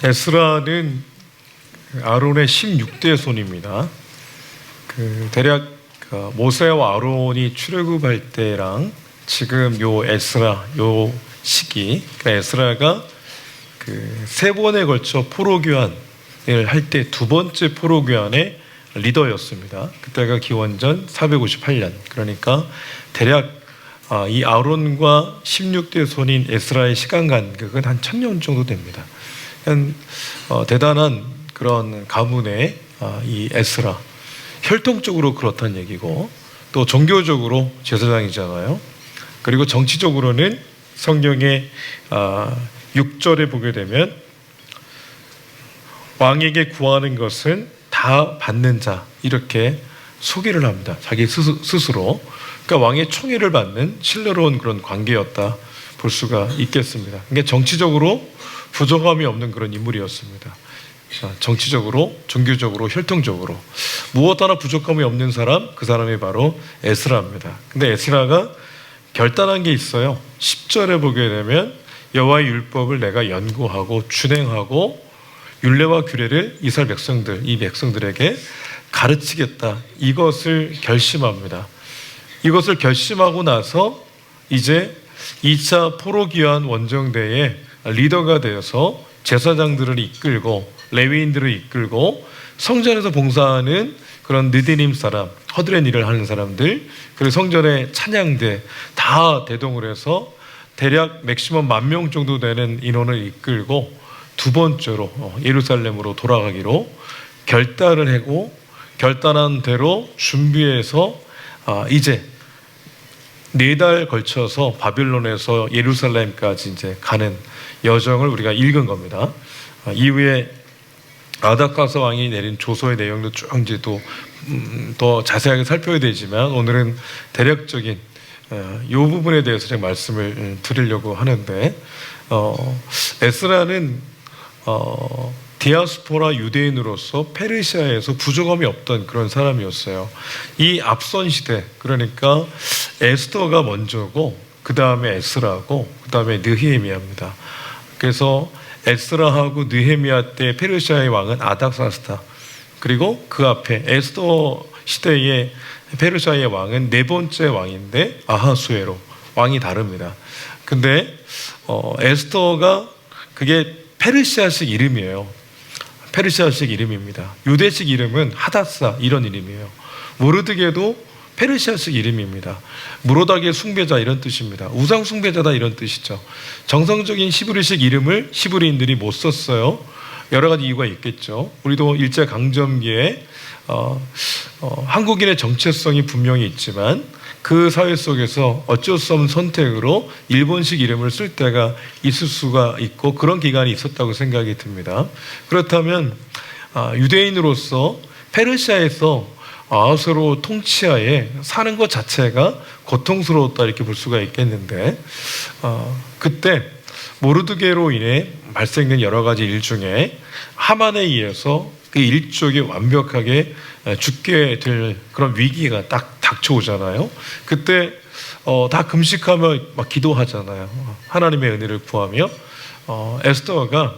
에스라는 아론의 16대 손입니다. 대략 모세와 아론이 출애굽할 때랑 지금 요 에스라 요 시기, 에스라가 세 번에 걸쳐 포로교환을 할 때 두 번째 포로교환의 리더였습니다. 그때가 기원전 458년. 그러니까 대략 이 아론과 16대 손인 에스라의 시간 간격은 한 1000년 정도 됩니다. 대단한 그런 가문의 이 에스라, 혈통적으로 그렇다는 얘기고, 또 종교적으로 제사장이잖아요. 그리고 정치적으로는 성경의 6절에 보게 되면 왕에게 구하는 것은 다 받는 자, 이렇게 소개를 합니다. 자기 스스로. 그러니까 왕의 총애를 받는 신뢰로운 그런 관계였다 볼 수가 있겠습니다. 그러니까 정치적으로 부족함이 없는 그런 인물이었습니다. 정치적으로, 종교적으로, 혈통적으로 무엇 하나 부족함이 없는 사람, 그 사람이 바로 에스라입니다. 근데 에스라가 결단한 게 있어요. 10절에 보게 되면 여호와의 율법을 내가 연구하고 준행하고 율례와 규례를 이스라엘 백성들, 이 백성들에게 가르치겠다, 이것을 결심합니다. 이것을 결심하고 나서 이제 2차 포로기환 원정대의 리더가 되어서 제사장들을 이끌고 레위인들을 이끌고 성전에서 봉사하는 그런 느디님 사람, 허드렛 일을 하는 사람들, 그리고 성전의 찬양대 다 대동을 해서 대략 맥시멈 10,000명 정도 되는 인원을 이끌고 두 번째로 예루살렘으로 돌아가기로 결단을 하고, 결단한 대로 준비해서 이제 4달 걸쳐서 바빌론에서 예루살렘까지 이제 가는 여정을 우리가 읽은 겁니다. 이후에 아닥사스 왕이 내린 조서의 내용도 쭉 이제 더 자세하게 살펴야 되지만, 오늘은 대략적인 이 부분에 대해서 제가 말씀을 드리려고 하는데, 에스라는 디아스포라 유대인으로서 페르시아에서 부족함이 없던 그런 사람이었어요. 이 앞선 시대, 그러니까 에스더가 먼저고 그 다음에 에스라고 그 다음에 느헤미야입니다. 그래서 에스라하고 느헤미야 때 페르시아의 왕은 아닥사스다. 그리고 그 앞에 에스더 시대의 페르시아의 왕은 네 번째 왕인데 아하수에로, 왕이 다릅니다. 근데 에스더가 그게 페르시아식 이름이에요. 페르시아식 이름입니다. 유대식 이름은 하다사, 이런 이름이에요. 모르드게도 페르시아식 이름입니다. 무로닥의 숭배자, 이런 뜻입니다. 우상 숭배자다, 이런 뜻이죠. 정성적인 히브리식 이름을 히브리인들이 못 썼어요. 여러 가지 이유가 있겠죠. 우리도 일제강점기에 한국인의 정체성이 분명히 있지만 그 사회 속에서 어쩔 수 없는 선택으로 일본식 이름을 쓸 때가 있을 수가 있고, 그런 기간이 있었다고 생각이 듭니다. 그렇다면 유대인으로서 페르시아에서 아하수에로 통치하에 사는 것 자체가 고통스러웠다, 이렇게 볼 수가 있겠는데, 그때 모르드게로 인해 발생된 여러 가지 일 중에 하만에 의해서 그 일족이 완벽하게 죽게 될 그런 위기가 딱 닥쳐오잖아요. 그때 다 금식하며 막 기도하잖아요. 하나님의 은혜를 구하며. 에스더가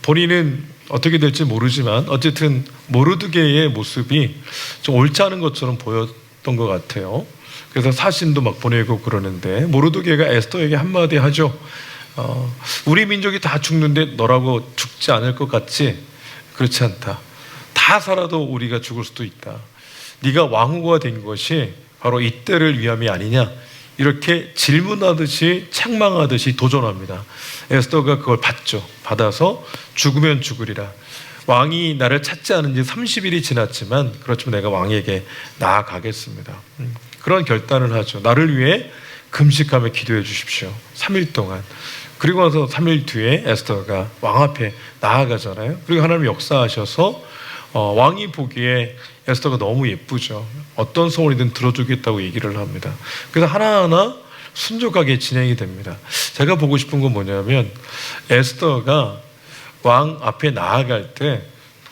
본인은 어떻게 될지 모르지만 어쨌든 모르드게의 모습이 좀 옳지 않은 것처럼 보였던 것 같아요. 그래서 사신도 막 보내고 그러는데, 모르드게가 에스더에게 한마디 하죠. 우리 민족이 다 죽는데 너라고 죽지 않을 것 같지? 그렇지 않다. 다 살아도 우리가 죽을 수도 있다. 네가 왕후가 된 것이 바로 이때를 위함이 아니냐, 이렇게 질문하듯이 책망하듯이 도전합니다. 에스더가 그걸 받죠. 받아서 죽으면 죽으리라. 왕이 나를 찾지 않은 지 30일이 지났지만 그렇지만 내가 왕에게 나아가겠습니다. 그런 결단을 하죠. 나를 위해 금식하며 기도해 주십시오. 3일 동안. 그리고 나서 3일 뒤에 에스더가 왕 앞에 나아가잖아요. 그리고 하나님이 역사하셔서 왕이 보기에 에스더가 너무 예쁘죠. 어떤 소원이든 들어주겠다고 얘기를 합니다. 그래서 하나하나 순종하게 진행이 됩니다. 제가 보고 싶은 건 뭐냐면, 에스더가 왕 앞에 나아갈 때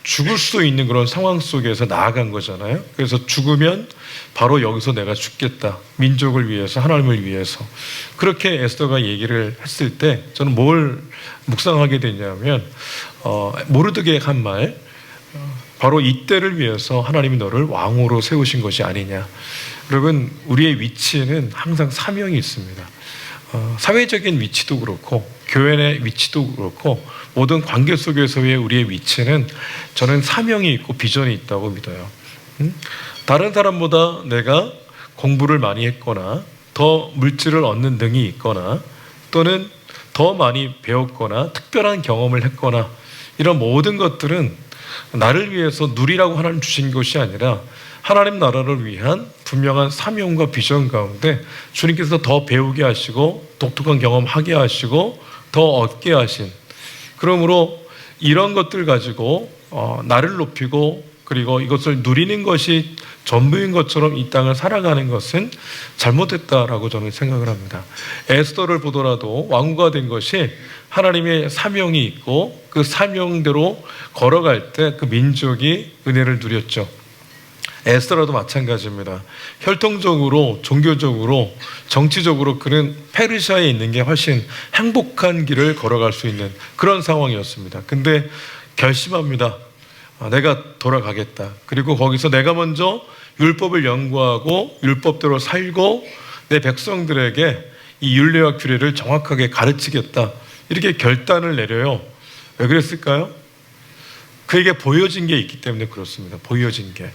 죽을 수 있는 그런 상황 속에서 나아간 거잖아요. 그래서 죽으면 바로 여기서 내가 죽겠다. 민족을 위해서, 하나님을 위해서. 그렇게 에스더가 얘기를 했을 때 저는 뭘 묵상하게 되냐면 모르드게 한 말, 바로 이때를 위해서 하나님이 너를 왕으로 세우신 것이 아니냐. 여러분, 우리의 위치는 항상 사명이 있습니다. 사회적인 위치도 그렇고 교회 내 위치도 그렇고 모든 관계 속에서의 우리의 위치는 저는 사명이 있고 비전이 있다고 믿어요. 다른 사람보다 내가 공부를 많이 했거나 더 물질을 얻는 등이 있거나 또는 더 많이 배웠거나 특별한 경험을 했거나 이런 모든 것들은 나를 위해서 누리라고 하나님 주신 것이 아니라 하나님 나라를 위한 분명한 사명과 비전 가운데 주님께서 더 배우게 하시고 독특한 경험하게 하시고 더 얻게 하신, 그러므로 이런 것들 가지고 나를 높이고 그리고 이것을 누리는 것이 전부인 것처럼 이 땅을 살아가는 것은 잘못됐다라고 저는 생각을 합니다. 에스더를 보더라도 왕후가 된 것이 하나님의 사명이 있고 그 사명대로 걸어갈 때 그 민족이 은혜를 누렸죠. 에스더라도 마찬가지입니다. 혈통적으로, 종교적으로, 정치적으로 그는 페르시아에 있는 게 훨씬 행복한 길을 걸어갈 수 있는 그런 상황이었습니다. 근데 결심합니다. 내가 돌아가겠다. 그리고 거기서 내가 먼저 율법을 연구하고 율법대로 살고 내 백성들에게 이 율례와 규례를 정확하게 가르치겠다. 이렇게 결단을 내려요. 왜 그랬을까요? 그에게 보여진 게 있기 때문에 그렇습니다. 보여진 게.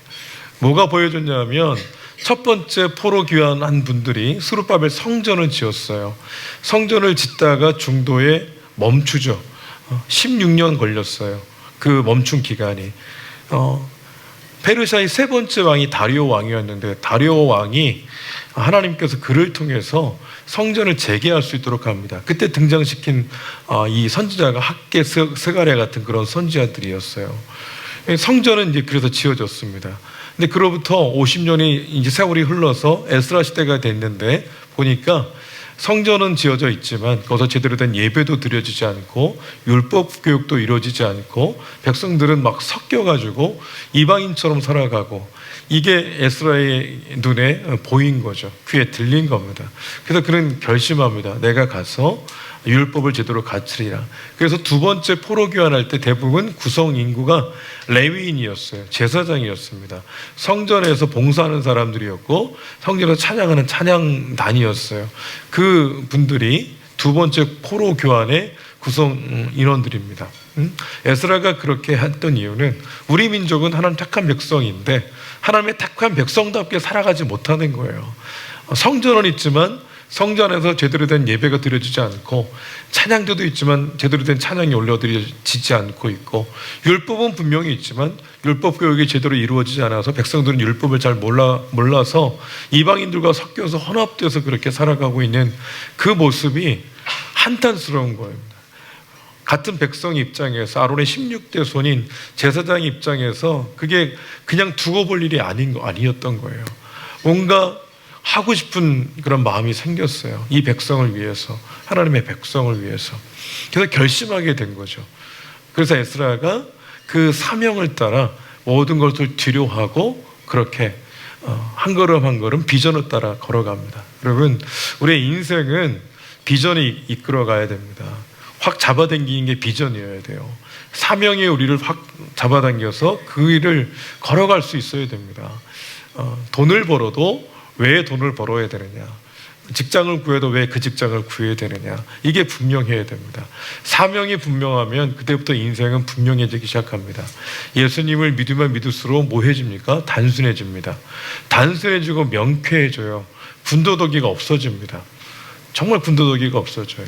뭐가 보여줬냐면 첫 번째 포로 귀환한 분들이 스룹바벨 성전을 지었어요. 성전을 짓다가 중도에 멈추죠. 16년 걸렸어요. 그 멈춘 기간이. 페르시아의 세 번째 왕이 다리오 왕이었는데 다리오 왕이 하나님께서 그를 통해서 성전을 재개할 수 있도록 합니다. 그때 등장시킨 이 선지자가 학계 스가랴 같은 그런 선지자들이었어요. 성전은 이제 그래서 지어졌습니다. 근데 그로부터 50년이 이제 세월이 흘러서 에스라 시대가 됐는데 보니까 성전은 지어져 있지만 거기서 제대로 된 예배도 드려지지 않고 율법 교육도 이루어지지 않고 백성들은 막 섞여가지고 이방인처럼 살아가고 이게 에스라의 눈에 보인 거죠. 귀에 들린 겁니다. 그래서 그는 결심합니다. 내가 가서 율법을 제대로 갖추리라. 그래서 두 번째 포로 교환할 때 대부분 구성 인구가 레위인이었어요. 제사장이었습니다. 성전에서 봉사하는 사람들이었고 성전에서 찬양하는 찬양단이었어요. 그 분들이 두 번째 포로 교환의 구성 인원들입니다. 에스라가 그렇게 했던 이유는 우리 민족은 하나님 택한 백성인데 하나님의 택한 백성답게 살아가지 못하는 거예요. 성전은 있지만 성전에서 제대로 된 예배가 드려지지 않고 찬양대도 있지만 제대로 된 찬양이 올려드려지지 않고 있고 율법은 분명히 있지만 율법 교육이 제대로 이루어지지 않아서 백성들은 율법을 잘 몰라서 이방인들과 섞여서 혼합돼서 그렇게 살아가고 있는 그 모습이 한탄스러운 거예요. 같은 백성 입장에서 아론의 16대 손인 제사장 입장에서 그게 그냥 두고 볼 일이 아니었던 거예요. 뭔가 하고 싶은 그런 마음이 생겼어요. 이 백성을 위해서, 하나님의 백성을 위해서. 그래서 결심하게 된 거죠. 그래서 에스라가 그 사명을 따라 모든 것을 뒤로하고 그렇게 한 걸음 한 걸음 비전을 따라 걸어갑니다. 여러분, 우리의 인생은 비전이 이끌어가야 됩니다. 확 잡아당기는 게 비전이어야 돼요. 사명이 우리를 확 잡아당겨서 그 일을 걸어갈 수 있어야 됩니다. 돈을 벌어도 왜 돈을 벌어야 되느냐? 직장을 구해도 왜 그 직장을 구해야 되느냐? 이게 분명해야 됩니다. 사명이 분명하면 그때부터 인생은 분명해지기 시작합니다. 예수님을 믿으면 믿을수록 뭐해집니까? 단순해집니다. 단순해지고 명쾌해져요. 군더더기가 없어집니다. 정말 군더더기가 없어져요.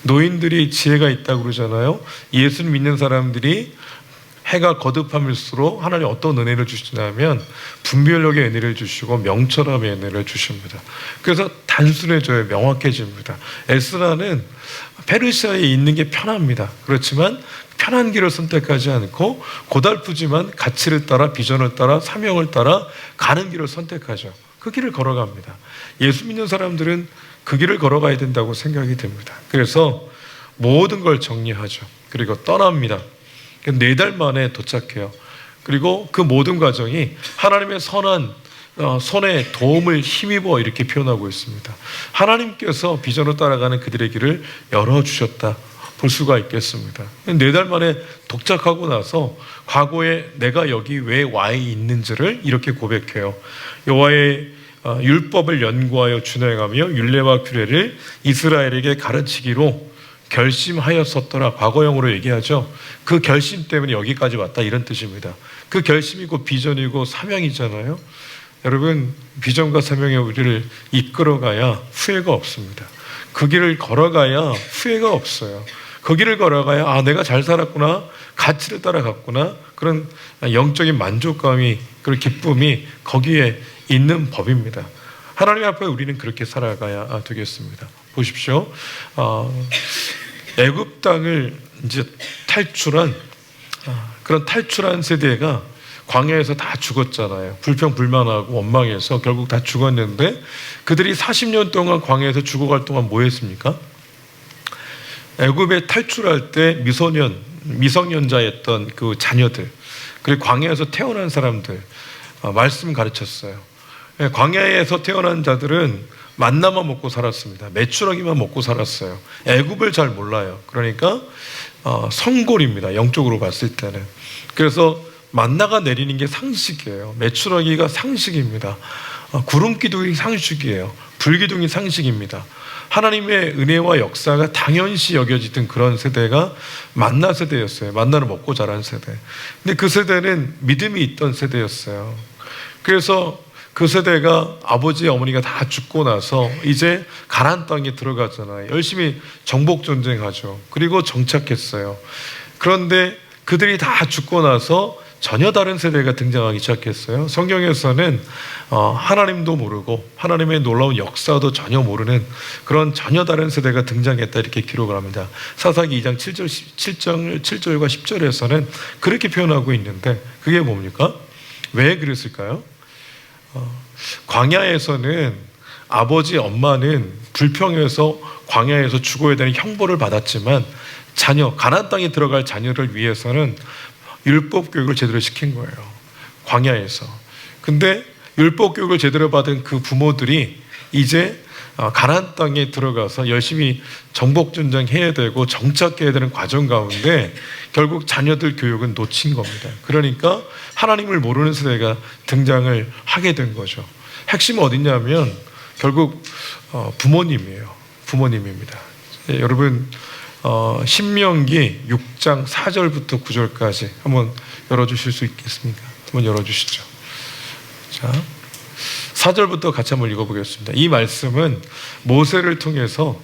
노인들이 지혜가 있다고 그러잖아요. 예수를 믿는 사람들이 해가 거듭하면서록 하나님 어떤 은혜를 주시냐면 분별력의 은혜를 주시고 명철함의 은혜를 주십니다. 그래서 단순해져요. 명확해집니다. 에스라는 페르시아에 있는 게 편합니다. 그렇지만 편한 길을 선택하지 않고 고달프지만 가치를 따라 비전을 따라 사명을 따라 가는 길을 선택하죠. 그 길을 걸어갑니다. 예수 믿는 사람들은 그 길을 걸어가야 된다고 생각이 됩니다. 그래서 모든 걸 정리하죠. 그리고 떠납니다. 4달 만에 도착해요. 그리고 그 모든 과정이 하나님의 선한 손에 도움을 힘입어 이렇게 표현하고 있습니다. 하나님께서 비전으로 따라가는 그들의 길을 열어주셨다 볼 수가 있겠습니다. 4달 만에 도착하고 나서 과거에 내가 여기 왜 와 있는지를 이렇게 고백해요. 여호와의 율법을 연구하여 준행하며 율례와 규례를 이스라엘에게 가르치기로 결심하였었더라. 과거형으로 얘기하죠. 그 결심 때문에 여기까지 왔다 이런 뜻입니다. 그 결심이고 비전이고 사명이잖아요. 여러분, 비전과 사명이 우리를 이끌어가야 후회가 없습니다. 그 길을 걸어가야 후회가 없어요. 그 길을 걸어가야 내가 잘 살았구나, 가치를 따라갔구나, 그런 영적인 만족감이, 그런 기쁨이 거기에 있는 법입니다. 하나님 앞에 우리는 그렇게 살아가야 되겠습니다. 보십시오. 애굽 땅을 이제 탈출한 그런 탈출한 세대가 광야에서 다 죽었잖아요. 불평불만하고 원망해서 결국 다 죽었는데, 그들이 40년 동안 광야에서 죽어갈 동안 뭐 했습니까? 애굽에 탈출할 때 미성년자였던 그 자녀들, 그리고 광야에서 태어난 사람들 말씀 가르쳤어요. 광야에서 태어난 자들은 만나만 먹고 살았습니다. 메추라기만 먹고 살았어요. 애굽을 잘 몰라요. 그러니까 성골입니다. 영적으로 봤을 때는. 그래서 만나가 내리는 게 상식이에요. 메추라기가 상식입니다. 구름기둥이 상식이에요. 불기둥이 상식입니다. 하나님의 은혜와 역사가 당연시 여겨지던 그런 세대가 만나 세대였어요. 만나를 먹고 자란 세대. 근데 그 세대는 믿음이 있던 세대였어요. 그래서 그 세대가 아버지 어머니가 다 죽고 나서 이제 가나안 땅에 들어가잖아요. 열심히 정복 전쟁하죠. 그리고 정착했어요. 그런데 그들이 다 죽고 나서 전혀 다른 세대가 등장하기 시작했어요. 성경에서는 하나님도 모르고 하나님의 놀라운 역사도 전혀 모르는 그런 전혀 다른 세대가 등장했다 이렇게 기록을 합니다. 사사기 2장 7절과 10절에서는 그렇게 표현하고 있는데, 그게 뭡니까? 왜 그랬을까요? 광야에서는 아버지 엄마는 불평해서 광야에서 죽어야 되는 형벌을 받았지만, 가나안 땅에 들어갈 자녀를 위해서는 율법 교육을 제대로 시킨 거예요. 광야에서. 근데 율법 교육을 제대로 받은 그 부모들이 이제 가나안 땅에 들어가서 열심히 정복 전쟁해야 되고 정착해야 되는 과정 가운데 결국 자녀들 교육은 놓친 겁니다. 그러니까 하나님을 모르는 세대가 등장을 하게 된 거죠. 핵심은 어디냐면 결국 부모님이에요. 부모님입니다. 여러분, 신명기 6장 4절부터 9절까지 한번 열어주실 수 있겠습니까? 한번 열어주시죠. 자, 4절부터 같이 한번 읽어보겠습니다. 이 말씀은 모세를 통해서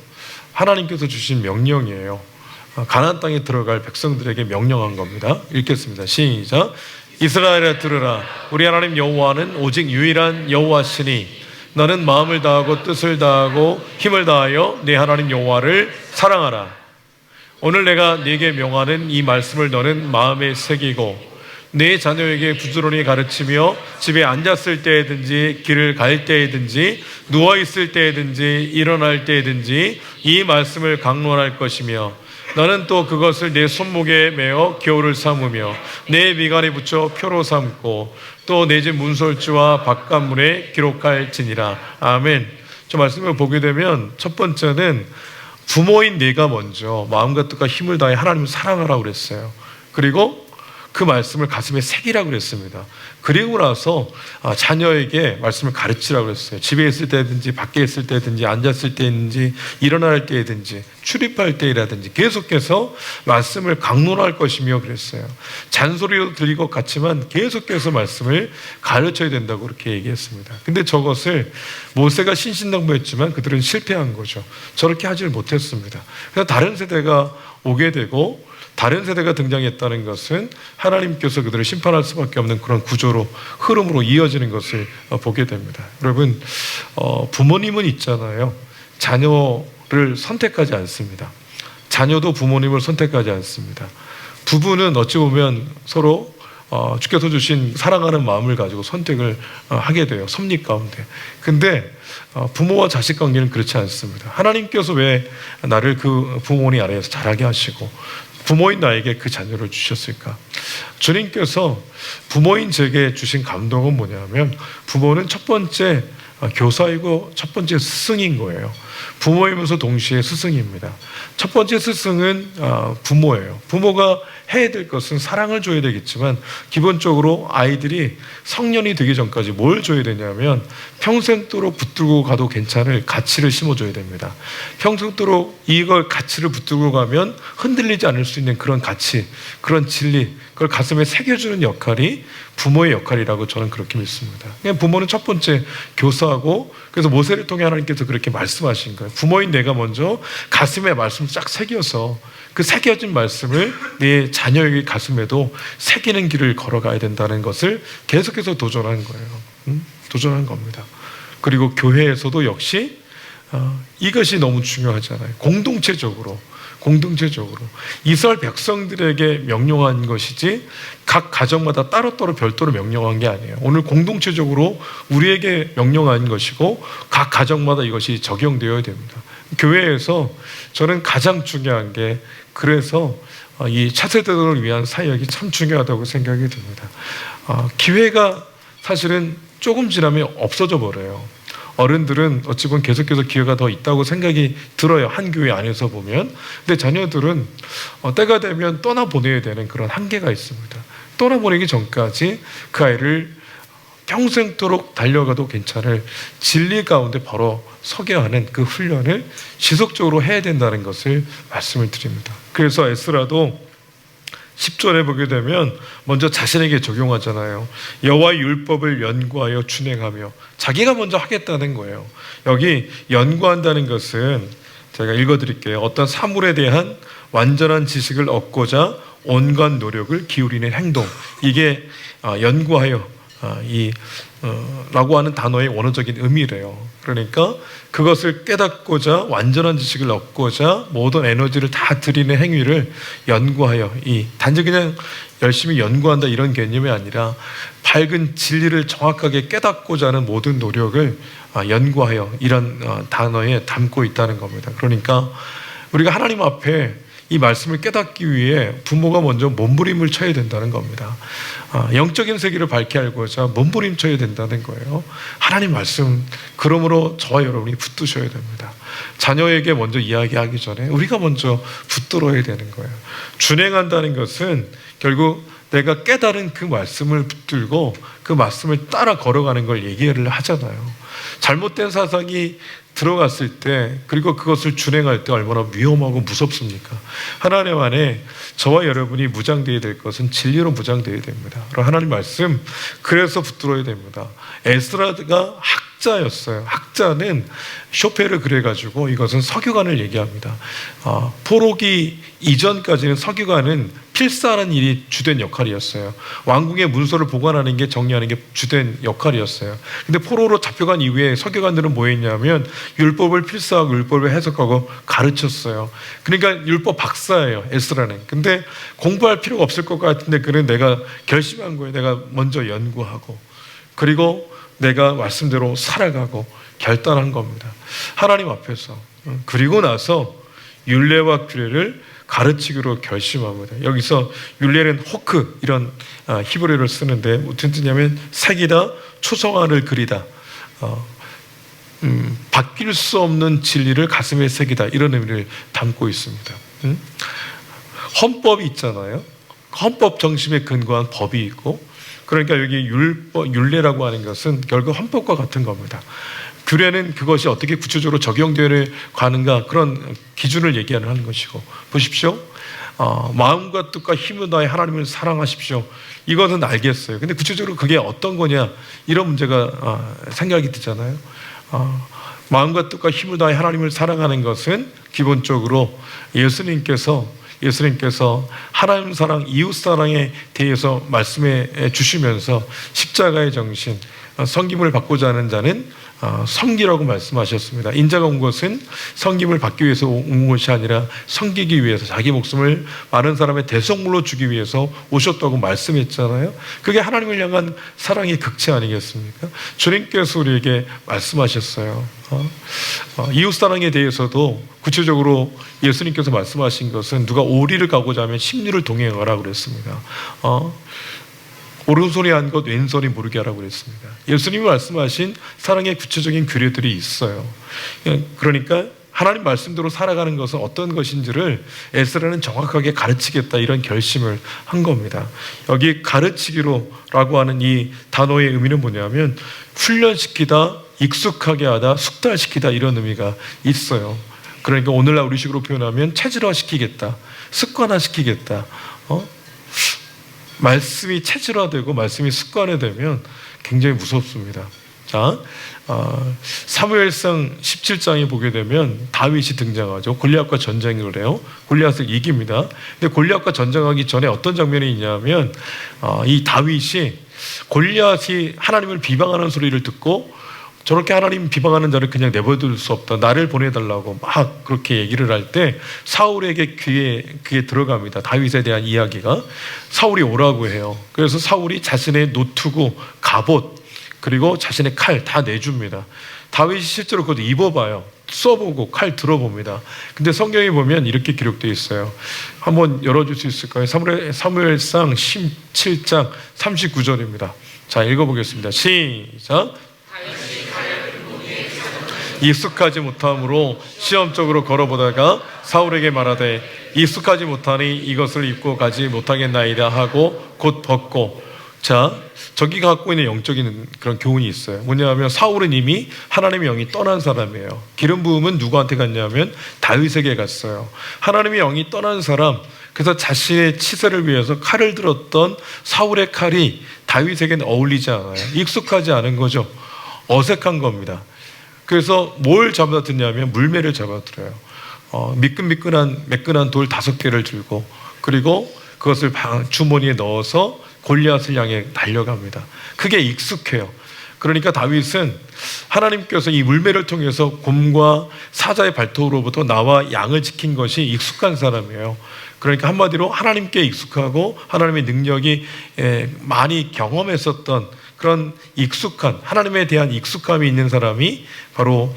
하나님께서 주신 명령이에요. 가나안 땅에 들어갈 백성들에게 명령한 겁니다. 읽겠습니다. 시작. 이스라엘아 들으라. 우리 하나님 여호와는 오직 유일한 여호와시니 너는 마음을 다하고 뜻을 다하고 힘을 다하여 네 하나님 여호와를 사랑하라. 오늘 내가 네게 명하는 이 말씀을 너는 마음에 새기고 네 자녀에게 부지런히 가르치며 집에 앉았을 때든지 길을 갈 때든지 누워있을 때든지 일어날 때든지 이 말씀을 강론할 것이며 너는 또 그것을 내 손목에 메어 기호를 삼으며 내 미간에 붙여 표로 삼고 또 내 집 문설주와 바깥문에 기록할지니라. 아멘. 저 말씀을 보게 되면 첫 번째는 부모인 내가 먼저 마음과 뜻과 힘을 다해 하나님을 사랑하라고 그랬어요. 그리고 그 말씀을 가슴에 새기라고 그랬습니다. 그리고 나서 자녀에게 말씀을 가르치라고 그랬어요. 집에 있을 때든지 밖에 있을 때든지 앉았을 때든지 일어날 때든지 출입할 때라든지 계속해서 말씀을 강론할 것이며 그랬어요. 잔소리로 들릴 것 같지만 계속해서 말씀을 가르쳐야 된다고 그렇게 얘기했습니다. 근데 저것을 모세가 신신당부했지만 그들은 실패한 거죠. 저렇게 하지를 못했습니다. 그래서 다른 세대가 오게 되고 다른 세대가 등장했다는 것은 하나님께서 그들을 심판할 수밖에 없는 그런 구조로 흐름으로 이어지는 것을 보게 됩니다. 여러분, 부모님은 있잖아요. 자녀를 선택하지 않습니다. 자녀도 부모님을 선택하지 않습니다. 부부는 어찌 보면 서로 주께서 주신 사랑하는 마음을 가지고 선택을 하게 돼요. 섭리 가운데. 근데 부모와 자식 관계는 그렇지 않습니다. 하나님께서 왜 나를 그 부모님 아래에서 자라게 하시고 부모인 나에게 그 자녀를 주셨을까? 주님께서 부모인 제게 주신 감동은 뭐냐면 부모는 첫 번째 교사이고 첫 번째 스승인 거예요. 부모이면서 동시에 스승입니다. 첫 번째 스승은 부모예요. 부모가 해야 될 것은 사랑을 줘야 되겠지만 기본적으로 아이들이 성년이 되기 전까지 뭘 줘야 되냐면 평생도록 붙들고 가도 괜찮을 가치를 심어줘야 됩니다. 평생도록 이걸 가치를 붙들고 가면 흔들리지 않을 수 있는 그런 가치, 그런 진리, 그걸 가슴에 새겨주는 역할이 부모의 역할이라고 저는 그렇게 믿습니다. 부모는 첫 번째 교사하고, 그래서 모세를 통해 하나님께서 그렇게 말씀하신 거예요. 부모인 내가 먼저 가슴에 말씀을 쫙 새겨서 그 새겨진 말씀을 내 자녀의 가슴에도 새기는 길을 걸어가야 된다는 것을 계속해서 도전한 거예요. 도전한 겁니다. 그리고 교회에서도 역시 이것이 너무 중요하잖아요. 공동체적으로 이스라엘 백성들에게 명령한 것이지 각 가정마다 따로따로 별도로 명령한 게 아니에요. 오늘 공동체적으로 우리에게 명령한 것이고 각 가정마다 이것이 적용되어야 됩니다. 교회에서 저는 가장 중요한 게, 그래서 이 차세대들을 위한 사역이 참 중요하다고 생각이 듭니다. 기회가 사실은 조금 지나면 없어져 버려요. 어른들은 어찌 보면 계속해서 기회가 더 있다고 생각이 들어요. 한 교회 안에서 보면. 근데 자녀들은 때가 되면 떠나보내야 되는 그런 한계가 있습니다. 떠나보내기 전까지 그 아이를 평생도록 달려가도 괜찮을 진리 가운데 바로 서게 하는 그 훈련을 지속적으로 해야 된다는 것을 말씀을 드립니다. 그래서 에스라도 10절에 보게 되면 먼저 자신에게 적용하잖아요. 여호와의 율법을 연구하여 준행하며, 자기가 먼저 하겠다는 거예요. 여기 연구한다는 것은 제가 읽어드릴게요. 어떤 사물에 대한 완전한 지식을 얻고자 온갖 노력을 기울이는 행동, 이게 연구하여 라고 하는 단어의 원어적인 의미래요. 그러니까 그것을 깨닫고자, 완전한 지식을 얻고자 모든 에너지를 다 들이는 행위를 연구하여, 단지 그냥 열심히 연구한다 이런 개념이 아니라 밝은 진리를 정확하게 깨닫고자 하는 모든 노력을 연구하여, 이런 단어에 담고 있다는 겁니다. 그러니까 우리가 하나님 앞에 이 말씀을 깨닫기 위해 부모가 먼저 몸부림을 쳐야 된다는 겁니다. 영적인 세계를 밝게 알고자 몸부림 쳐야 된다는 거예요. 하나님 말씀, 그러므로 저와 여러분이 붙드셔야 됩니다. 자녀에게 먼저 이야기하기 전에 우리가 먼저 붙들어야 되는 거예요. 준행한다는 것은 결국 내가 깨달은 그 말씀을 붙들고 그 말씀을 따라 걸어가는 걸 얘기를 하잖아요. 잘못된 사상이 들어갔을 때, 그리고 그것을 준행할 때 얼마나 위험하고 무섭습니까? 하나님 안에 저와 여러분이 무장되어야 될 것은 진리로 무장되어야 됩니다. 하나님 말씀, 그래서 붙들어야 됩니다. 에스라가 학자였어요. 학자는 쇼페를 그래가지고 이것은 석유관을 얘기합니다. 포로기 이전까지는 석유관은 필사하는 일이 주된 역할이었어요. 왕궁의 문서를 보관하는 게, 정리하는 게 주된 역할이었어요. 근데 포로로 잡혀간 이후에 석유관들은 뭐 했냐면 율법을 필사하고 율법을 해석하고 가르쳤어요. 그러니까 율법 박사예요, 에스라는. 근데 공부할 필요가 없을 것 같은데 그는 내가 결심한 거예요. 내가 먼저 연구하고, 그리고 내가 말씀대로 살아가고 결단한 겁니다. 하나님 앞에서. 그리고 나서 율례와 규례를 가르치기로 결심합니다. 여기서 율례는 호크, 이런 히브리어를 쓰는데 무슨 뜻이냐면 새기다, 초성화를 그리다, 바뀔 수 없는 진리를 가슴에 새기다, 이런 의미를 담고 있습니다. 헌법이 있잖아요. 헌법 정신에 근거한 법이 있고, 그러니까 여기 율례라고 하는 것은 결국 헌법과 같은 겁니다. 규례는 그것이 어떻게 구체적으로 적용되어 가는가, 그런 기준을 얘기하는 것이고, 보십시오. 마음과 뜻과 힘을 다해 하나님을 사랑하십시오. 이것은 알겠어요. 근데 구체적으로 그게 어떤 거냐, 이런 문제가 생각이 드잖아요. 마음과 뜻과 힘을 다해 하나님을 사랑하는 것은 기본적으로 예수님께서 하나님 사랑, 이웃 사랑에 대해서 말씀해 주시면서 십자가의 정신, 섬김을 받고자 하는 자는 섬기라고 말씀하셨습니다. 인자가 온 것은 섬김을 받기 위해서 온 것이 아니라 섬기기 위해서 자기 목숨을 많은 사람의 대속물로 주기 위해서 오셨다고 말씀했잖아요. 그게 하나님을 향한 사랑의 극치 아니겠습니까? 주님께서 우리에게 말씀하셨어요. 이웃사랑에 대해서도 구체적으로 예수님께서 말씀하신 것은 누가 오리를 가고자 하면 십리를 동행하라 그랬습니다. 오른손이 한 것 왼손이 모르게 하라고 그랬습니다. 예수님이 말씀하신 사랑의 구체적인 규례들이 있어요. 그러니까 하나님 말씀대로 살아가는 것은 어떤 것인지를 에스라는 정확하게 가르치겠다, 이런 결심을 한 겁니다. 여기 가르치기로라고 하는 이 단어의 의미는 뭐냐면 훈련시키다, 익숙하게 하다, 숙달시키다, 이런 의미가 있어요. 그러니까 오늘날 우리식으로 표현하면 체질화시키겠다, 습관화시키겠다. 말씀이 체질화되고 말씀이 습관화되면 굉장히 무섭습니다. 자, 사무엘상 17장에 보게 되면 다윗이 등장하죠. 골리앗과 전쟁을 해요. 골리앗을 이깁니다. 근데 골리앗과 전쟁하기 전에 어떤 장면이 있냐면 이 다윗이 골리앗이 하나님을 비방하는 소리를 듣고 저렇게 하나님 비방하는 자를 그냥 내버려둘 수 없다, 나를 보내달라고 막 그렇게 얘기를 할 때 사울에게 귀에 들어갑니다. 다윗에 대한 이야기가. 사울이 오라고 해요. 그래서 사울이 자신의 노투구, 갑옷, 그리고 자신의 칼 다 내줍니다. 다윗이 실제로 그것도 입어봐요. 써보고 칼 들어봅니다. 근데 성경에 보면 이렇게 기록되어 있어요. 한번 열어줄 수 있을까요? 사무엘상 17장 39절입니다. 자, 읽어보겠습니다. 시작. 익숙하지 못함으로 시험적으로 걸어보다가 사울에게 말하되 익숙하지 못하니 이것을 입고 가지 못하겠나이다 하고 곧 벗고. 자, 저기 갖고 있는 영적인 그런 교훈이 있어요. 뭐냐면 사울은 이미 하나님의 영이 떠난 사람이에요. 기름 부음은 누구한테 갔냐면 다윗에게 갔어요. 하나님의 영이 떠난 사람, 그래서 자신의 치세를 위해서 칼을 들었던 사울의 칼이 다윗에게는 어울리지 않아요. 익숙하지 않은 거죠. 어색한 겁니다. 그래서 뭘 잡아들냐면 물매를 잡아들어요. 매끈한 돌 5개를 들고, 그리고 그것을 주머니에 넣어서 골리앗을 향해 달려갑니다. 그게 익숙해요. 그러니까 다윗은 하나님께서 이 물매를 통해서 곰과 사자의 발톱으로부터 나와 양을 지킨 것이 익숙한 사람이에요. 그러니까 한마디로 하나님께 익숙하고 하나님의 능력이 많이 경험했었던 그런 익숙한, 하나님에 대한 익숙함이 있는 사람이 바로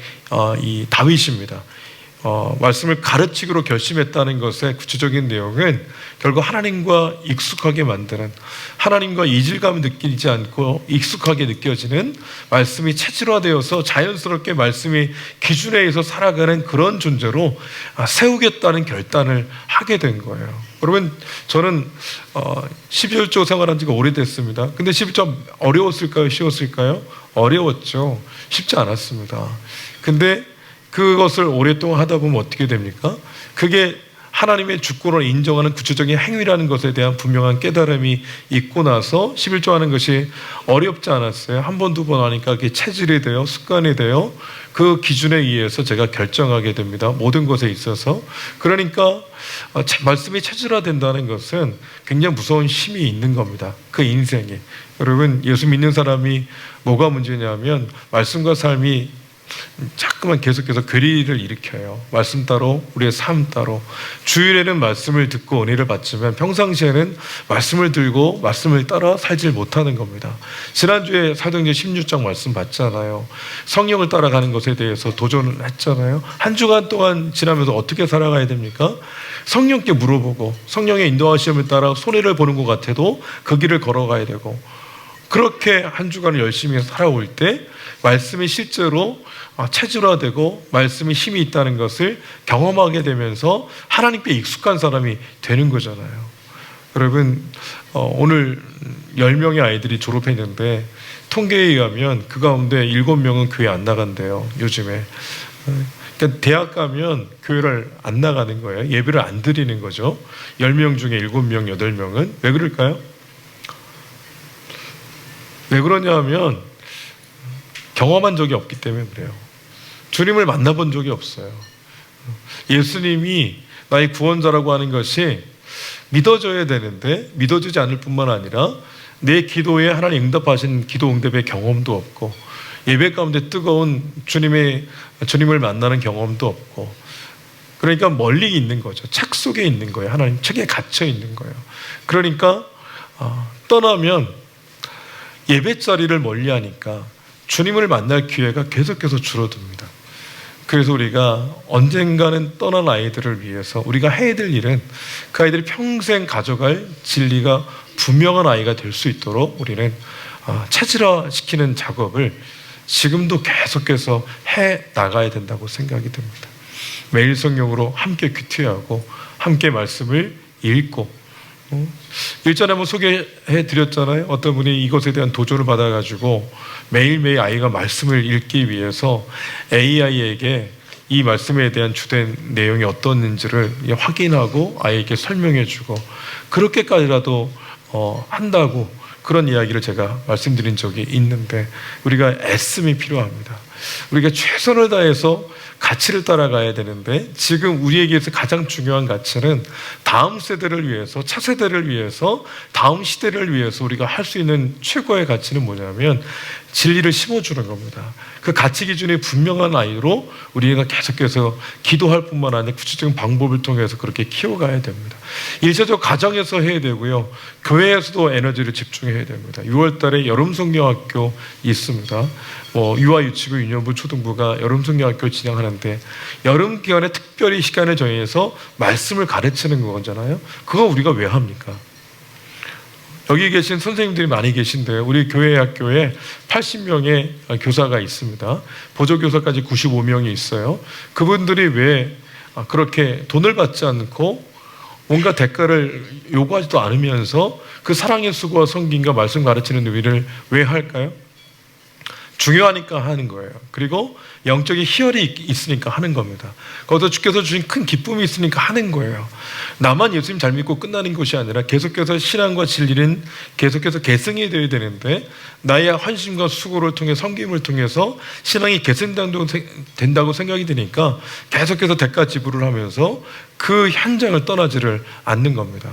이 다윗입니다. 말씀을 가르치기로 결심했다는 것의 구체적인 내용은 결국 하나님과 익숙하게 만드는, 하나님과 이질감을 느끼지 않고 익숙하게 느껴지는, 말씀이 체질화되어서 자연스럽게 말씀이 기준에 의해서 살아가는 그런 존재로 세우겠다는 결단을 하게 된 거예요. 여러분, 저는 11조 생활한 지가 오래됐습니다. 근데 11조 어려웠을까요? 쉬웠을까요? 어려웠죠. 쉽지 않았습니다. 근데 그것을 오랫동안 하다 보면 어떻게 됩니까? 그게 하나님의 주권을 인정하는 구체적인 행위라는 것에 대한 분명한 깨달음이 있고 나서 11조 하는 것이 어렵지 않았어요. 한 번, 두 번 하니까 그게 체질이 돼요. 습관이 돼요. 그 기준에 의해서 제가 결정하게 됩니다. 모든 것에 있어서. 그러니까 말씀이 체질화된다는 것은 굉장히 무서운 힘이 있는 겁니다. 그 인생에. 여러분, 예수 믿는 사람이 뭐가 문제냐면 말씀과 삶이 자꾸만 계속해서 괴리를 일으켜요. 말씀 따로, 우리의 삶 따로. 주일에는 말씀을 듣고 은혜를 받지만 평상시에는 말씀을 들고 말씀을 따라 살질 못하는 겁니다. 지난주에 사도행전 16장 말씀 봤잖아요. 성령을 따라가는 것에 대해서 도전을 했잖아요. 한 주간 동안 지나면서 어떻게 살아가야 됩니까? 성령께 물어보고 성령의 인도하심을 따라 손해를 보는 것 같아도 그 길을 걸어가야 되고, 그렇게 한 주간을 열심히 살아올 때 말씀이 실제로 체질화되고 말씀이 힘이 있다는 것을 경험하게 되면서 하나님께 익숙한 사람이 되는 거잖아요. 여러분, 오늘 10명의 아이들이 졸업했는데 통계에 의하면 그 가운데 7명은 교회 안 나간대요. 요즘에. 그러니까 대학 가면 교회를 안 나가는 거예요. 예배를 안 드리는 거죠. 10명 중에 7명, 8명은. 왜 그럴까요? 왜 그러냐 하면 경험한 적이 없기 때문에 그래요. 주님을 만나본 적이 없어요. 예수님이 나의 구원자라고 하는 것이 믿어져야 되는데 믿어지지 않을 뿐만 아니라 내 기도에 하나님 응답하신 기도 응답의 경험도 없고, 예배 가운데 뜨거운 주님을 만나는 경험도 없고, 그러니까 멀리 있는 거죠. 책 속에 있는 거예요. 하나님 책에 갇혀 있는 거예요. 그러니까 떠나면 예배 자리를 멀리 하니까 주님을 만날 기회가 계속해서 줄어듭니다. 그래서 우리가 언젠가는 떠난 아이들을 위해서 우리가 해야 될 일은 그 아이들이 평생 가져갈 진리가 분명한 아이가 될 수 있도록 우리는 체질화시키는 작업을 지금도 계속해서 해 나가야 된다고 생각이 듭니다. 매일 성경으로 함께 귀티하고 함께 말씀을 읽고, 일전에 한번 소개해 드렸잖아요. 어떤 분이 이것에 대한 도전을 받아가지고 매일매일 아이가 말씀을 읽기 위해서 AI에게 이 말씀에 대한 주된 내용이 어떻는지를 확인하고 아이에게 설명해주고, 그렇게까지라도 한다고 그런 이야기를 제가 말씀드린 적이 있는데, 우리가 애씀이 필요합니다. 우리가 최선을 다해서 가치를 따라가야 되는데, 지금 우리에게서 가장 중요한 가치는 다음 세대를 위해서, 차세대를 위해서, 다음 시대를 위해서 우리가 할 수 있는 최고의 가치는 뭐냐면 진리를 심어주는 겁니다. 그 가치 기준이 분명한 아이로 우리가 계속해서 기도할 뿐만 아니라 구체적인 방법을 통해서 그렇게 키워가야 됩니다. 일차적으로 가정에서 해야 되고요, 교회에서도 에너지를 집중해야 됩니다. 6월 달에 여름 성경학교 있습니다. 유아 유치부, 유년부, 초등부가 여름 성경학교를 진행하는데, 여름 기간에 특별히 시간을 정해서 말씀을 가르치는 거잖아요. 그거 우리가 왜 합니까? 여기 계신 선생님들이 많이 계신데요, 우리 교회 학교에 80명의 교사가 있습니다. 보조교사까지 95명이 있어요. 그분들이 왜 그렇게 돈을 받지 않고 뭔가 대가를 요구하지도 않으면서 그 사랑의 수고와 섬김과 말씀 가르치는 일을 왜 할까요? 중요하니까 하는 거예요. 그리고 영적인 희열이 있으니까 하는 겁니다. 거기서 주께서 주신 큰 기쁨이 있으니까 하는 거예요. 나만 예수님 잘 믿고 끝나는 것이 아니라 계속해서 신앙과 진리는 계속해서 계승이 되어야 되는데, 나의 헌신과 수고를 통해 섬김을 통해서 신앙이 개선된다고 생각이 되니까 계속해서 대가 지불을 하면서 그 현장을 떠나지를 않는 겁니다.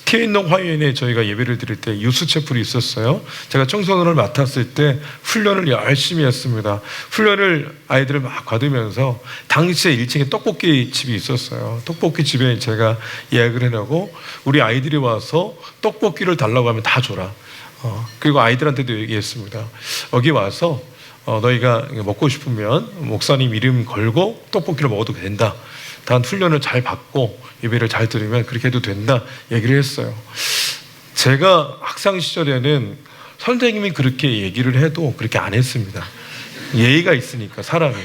티엔농 화요일에 저희가 예배를 드릴 때 유스체플이 있었어요. 제가 청소년을 맡았을 때 훈련을 열심히 했습니다. 훈련을 아이들을 막 받으면서 당시에 1층에 떡볶이 집이 있었어요. 떡볶이 집에 제가 예약을 해놓고 우리 아이들이 와서 떡볶이를 달라고 하면 다 줘라. 그리고 아이들한테도 얘기했습니다. 여기 와서 너희가 먹고 싶으면 목사님 이름 걸고 떡볶이를 먹어도 된다. 단 훈련을 잘 받고 예배를 잘 들으면 그렇게 해도 된다 얘기를 했어요. 제가 학창 시절에는 선생님이 그렇게 얘기를 해도 그렇게 안 했습니다. 예의가 있으니까, 사람이.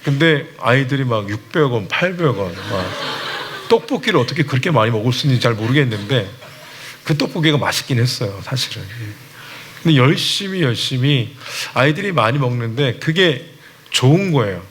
근데 아이들이 막 600원, 800원 막 떡볶이를 어떻게 그렇게 많이 먹을 수 있는지 잘 모르겠는데 그 떡볶이가 맛있긴 했어요, 사실은. 근데 열심히 아이들이 많이 먹는데 그게 좋은 거예요.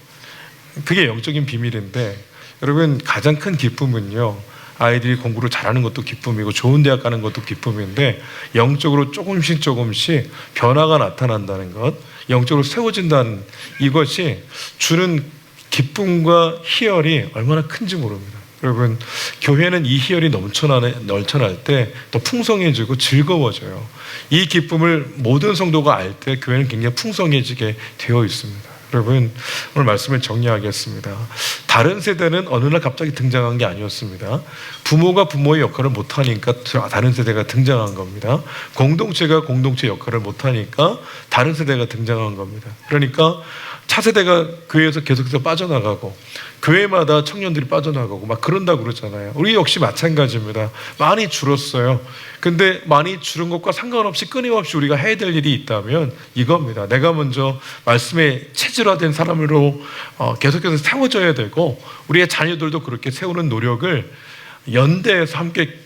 그게 영적인 비밀인데, 여러분 가장 큰 기쁨은요, 아이들이 공부를 잘하는 것도 기쁨이고 좋은 대학 가는 것도 기쁨인데, 영적으로 조금씩 변화가 나타난다는 것, 영적으로 세워진다는 이것이 주는 기쁨과 희열이 얼마나 큰지 모릅니다. 여러분, 교회는 이 희열이 넘쳐날 때 더 풍성해지고 즐거워져요. 이 기쁨을 모든 성도가 알 때 교회는 굉장히 풍성해지게 되어 있습니다. 여러분, 오늘 말씀을 정리하겠습니다. 다른 세대는 어느 날 갑자기 등장한 게 아니었습니다. 부모가 부모의 역할을 못하니까 다른 세대가 등장한 겁니다. 공동체가 공동체 역할을 못하니까 다른 세대가 등장한 겁니다. 그러니까 차세대가 교회에서 계속해서 빠져나가고 교회마다 청년들이 빠져나가고 막 그런다고 그러잖아요. 우리 역시 마찬가지입니다. 많이 줄었어요. 근데 많이 줄은 것과 상관없이 끊임없이 우리가 해야 될 일이 있다면 이겁니다. 내가 먼저 말씀에 체질화된 사람으로 계속해서 세워져야 되고, 우리의 자녀들도 그렇게 세우는 노력을 연대해서 함께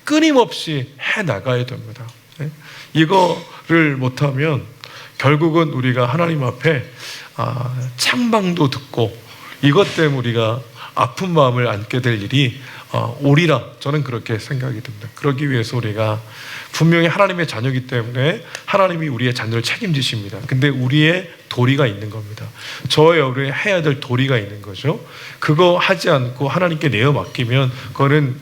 끊임없이 해나가야 됩니다. 이거를 못하면 결국은 우리가 하나님 앞에 책망도 듣고 이것 때문에 우리가 아픈 마음을 안게 될 일이 오리라, 저는 그렇게 생각이 듭니다. 그러기 위해서 우리가 분명히 하나님의 자녀이기 때문에 하나님이 우리의 자녀를 책임지십니다. 근데 우리의 도리가 있는 겁니다. 저의 우리 해야 될 도리가 있는 거죠. 그거 하지 않고 하나님께 내어 맡기면 그거는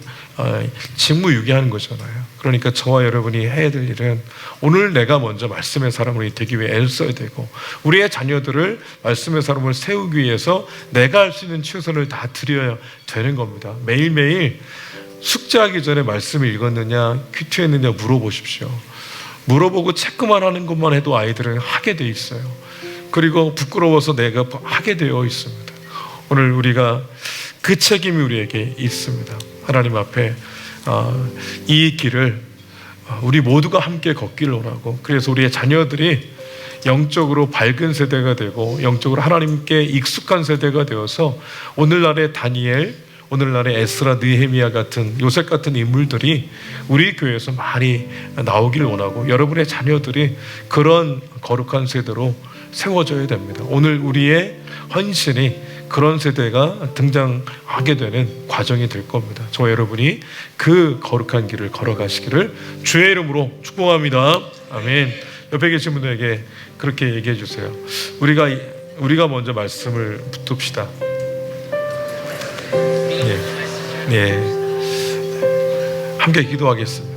직무유기하는 거잖아요. 그러니까 저와 여러분이 해야 될 일은 오늘 내가 먼저 말씀의 사람으로 되기 위해 애를 써야 되고, 우리의 자녀들을 말씀의 사람을 세우기 위해서 내가 할 수 있는 최선을 다 드려야 되는 겁니다. 매일매일 숙제하기 전에 말씀을 읽었느냐 큐티했느냐 물어보십시오. 물어보고 체크만 하는 것만 해도 아이들은 하게 돼 있어요. 그리고 부끄러워서 내가 하게 되어 있습니다. 오늘 우리가 그 책임이 우리에게 있습니다. 하나님 앞에 이 길을 우리 모두가 함께 걷기를 원하고, 그래서 우리의 자녀들이 영적으로 밝은 세대가 되고 영적으로 하나님께 익숙한 세대가 되어서 오늘날의 다니엘, 오늘날의 에스라, 느헤미야 같은, 요셉 같은 인물들이 우리 교회에서 많이 나오기를 원하고, 여러분의 자녀들이 그런 거룩한 세대로 세워져야 됩니다. 오늘 우리의 헌신이 그런 세대가 등장하게 되는 과정이 될 겁니다. 저와 여러분이 그 거룩한 길을 걸어가시기를 주의 이름으로 축복합니다. 아멘. 옆에 계신 분들에게 그렇게 얘기해 주세요. 우리가 먼저 말씀을 붙듭시다. 예. 함께 기도하겠습니다.